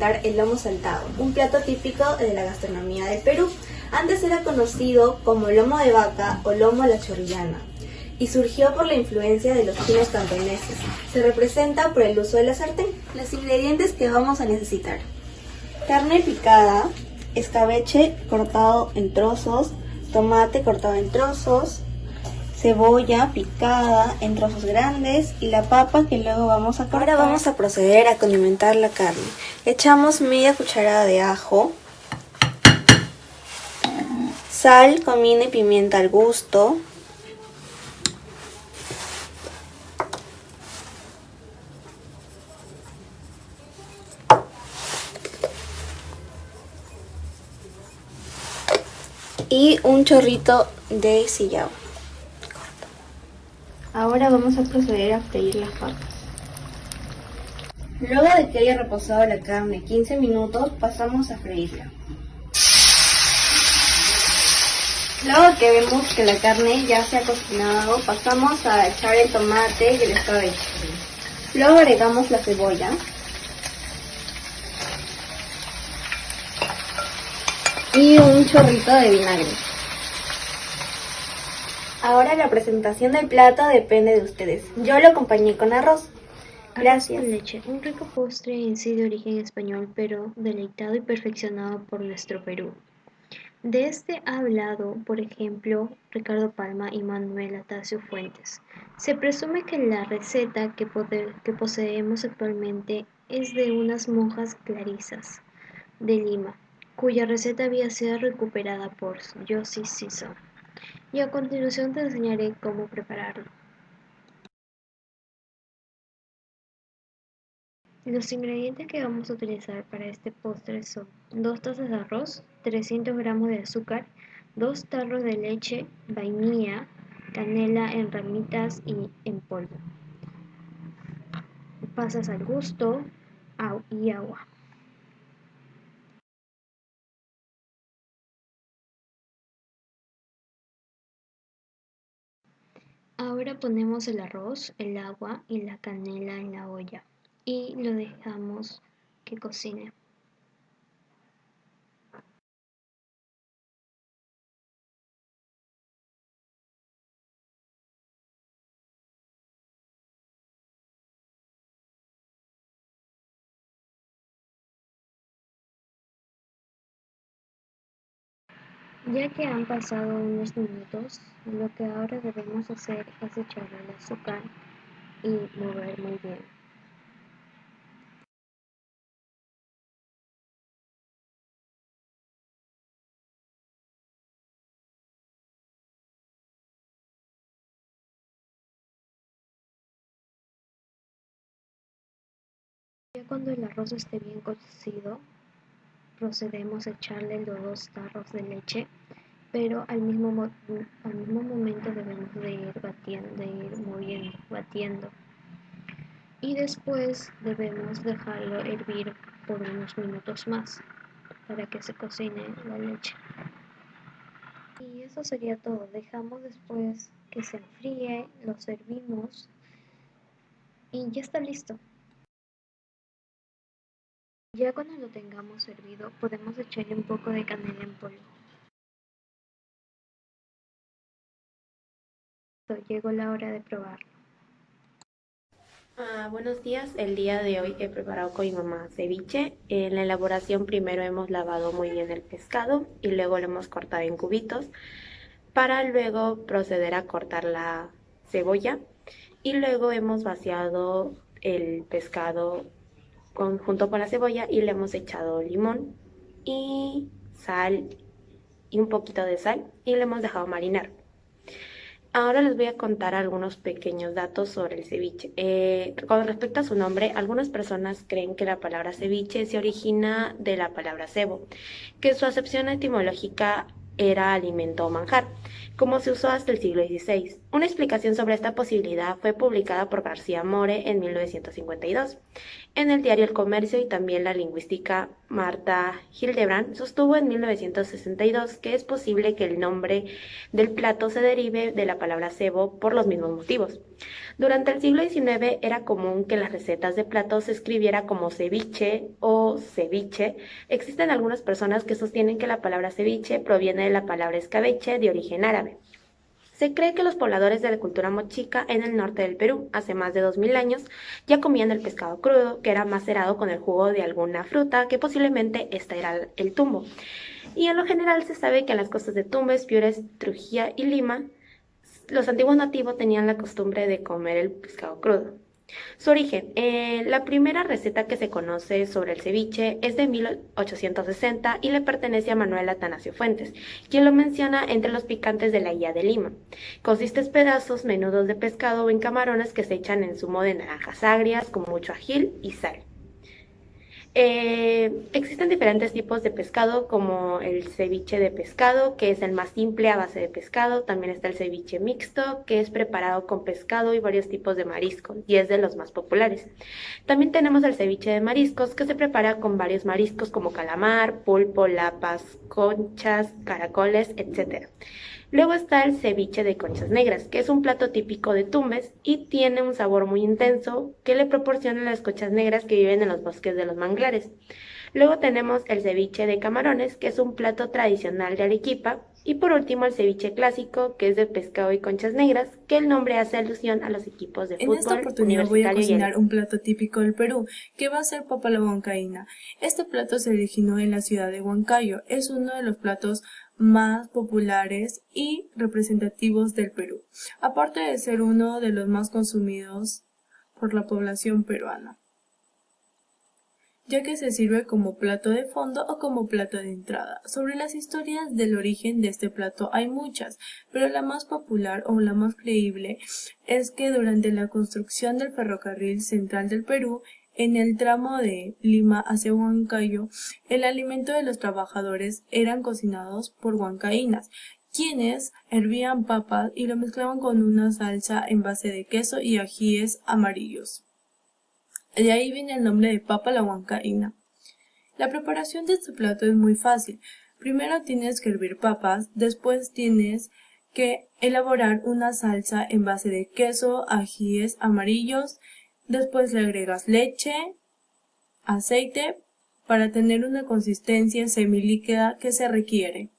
preparar el lomo saltado, un plato típico de la gastronomía del Perú. Antes era conocido como lomo de vaca o lomo a la chorrillana y surgió por la influencia de los chinos cantoneses. Se representa por el uso de la sartén. Los ingredientes que vamos a necesitar: carne picada, escabeche cortado en trozos, tomate cortado en trozos, cebolla picada en trozos grandes y la papa que luego vamos a cortar. Ahora vamos a proceder a condimentar la carne. Echamos media cucharada de ajo, sal, comino y pimienta al gusto, y un chorrito de sillao. Ahora vamos a proceder a freír las papas. Luego de que haya reposado la carne 15 minutos, pasamos a freírla. Luego que vemos que la carne ya se ha cocinado, pasamos a echar el tomate y el escabeche. Luego agregamos la cebolla y un chorrito de vinagre. Ahora la presentación del plato depende de ustedes. Yo lo acompañé con arroz. Gracias. Arroz con leche, un rico postre en sí de origen español, pero deleitado y perfeccionado por nuestro Perú. De este ha hablado, por ejemplo, Ricardo Palma y Manuel Atacio Fuentes. Se presume que la receta que poseemos actualmente es de unas monjas clarisas de Lima, cuya receta había sido recuperada por Josie Sisson. Y a continuación te enseñaré cómo prepararlo. Los ingredientes que vamos a utilizar para este postre son 2 tazas de arroz, 300 gramos de azúcar, 2 tarros de leche, vainilla, canela en ramitas y en polvo, pasas al gusto y agua. Ahora ponemos el arroz, el agua y la canela en la olla y lo dejamos que cocine. Ya que han pasado unos minutos, lo que ahora debemos hacer es echarle el azúcar y mover muy bien. Ya cuando el arroz esté bien cocido, procedemos a echarle los 2 tarros de leche, pero al mismo momento debemos de ir batiendo, de ir moviendo, batiendo. Y después debemos dejarlo hervir por unos minutos más para que se cocine la leche. Y eso sería todo. Dejamos después que se enfríe, lo servimos y ya está listo. Ya cuando lo tengamos servido, podemos echarle un poco de canela en polvo. Llegó la hora de probarlo. Buenos días, el día de hoy he preparado con mi mamá ceviche. En la elaboración primero hemos lavado muy bien el pescado y luego lo hemos cortado en cubitos para luego proceder a cortar la cebolla y luego hemos vaciado el pescado junto con la cebolla y le hemos echado limón y sal y un poquito de sal y le hemos dejado marinar. Ahora les voy a contar algunos pequeños datos sobre el ceviche. Con respecto a su nombre, algunas personas creen que la palabra ceviche se origina de la palabra cebo, que su acepción etimológica era alimento o manjar, como se usó hasta el siglo XVI. Una explicación sobre esta posibilidad fue publicada por García More en 1952. En el diario El Comercio y también la lingüística Marta Hildebrand sostuvo en 1962 que es posible que el nombre del plato se derive de la palabra cebo por los mismos motivos. Durante el siglo XIX era común que las recetas de platos se escribiera como ceviche o ceviche. Existen algunas personas que sostienen que la palabra ceviche proviene de la palabra escabeche de origen árabe. Se cree que los pobladores de la cultura mochica en el norte del Perú, hace más de 2000 años, ya comían el pescado crudo, que era macerado con el jugo de alguna fruta, que posiblemente esta era el tumbo. Y en lo general se sabe que en las costas de Tumbes, Piures, Trujillo y Lima, los antiguos nativos tenían la costumbre de comer el pescado crudo. Su origen. La primera receta que se conoce sobre el ceviche es de 1860 y le pertenece a Manuel Atanasio Fuentes, quien lo menciona entre los picantes de la guía de Lima. Consiste en pedazos menudos de pescado o en camarones que se echan en zumo de naranjas agrias con mucho ají y sal. Existen diferentes tipos de pescado, como el ceviche de pescado, que es el más simple a base de pescado. También está el ceviche mixto, que es preparado con pescado y varios tipos de mariscos, y es de los más populares. También tenemos el ceviche de mariscos, que se prepara con varios mariscos como calamar, pulpo, lapas, conchas, caracoles, etc. Luego está el ceviche de conchas negras, que es un plato típico de Tumbes y tiene un sabor muy intenso que le proporcionan las conchas negras que viven en los bosques de los manglares. Luego tenemos el ceviche de camarones, que es un plato tradicional de Arequipa. Y por último el ceviche clásico, que es de pescado y conchas negras, que el nombre hace alusión a los equipos de fútbol. En esta oportunidad voy a cocinar un plato típico del Perú, que va a ser papa a la huancaína. Este plato se originó en la ciudad de Huancayo. Es uno de los platos más populares y representativos del Perú, aparte de ser uno de los más consumidos por la población peruana, ya que se sirve como plato de fondo o como plato de entrada. Sobre las historias del origen de este plato hay muchas, pero la más popular o la más creíble es que durante la construcción del ferrocarril central del Perú, en el tramo de Lima hacia Huancayo, el alimento de los trabajadores eran cocinados por huancaínas, quienes hervían papas y lo mezclaban con una salsa en base de queso y ajíes amarillos. De ahí viene el nombre de papa a la huancaína. La preparación de este plato es muy fácil. Primero tienes que hervir papas, después tienes que elaborar una salsa en base de queso, ajíes amarillos. Después le agregas leche, aceite, para tener una consistencia semilíquida que se requiere.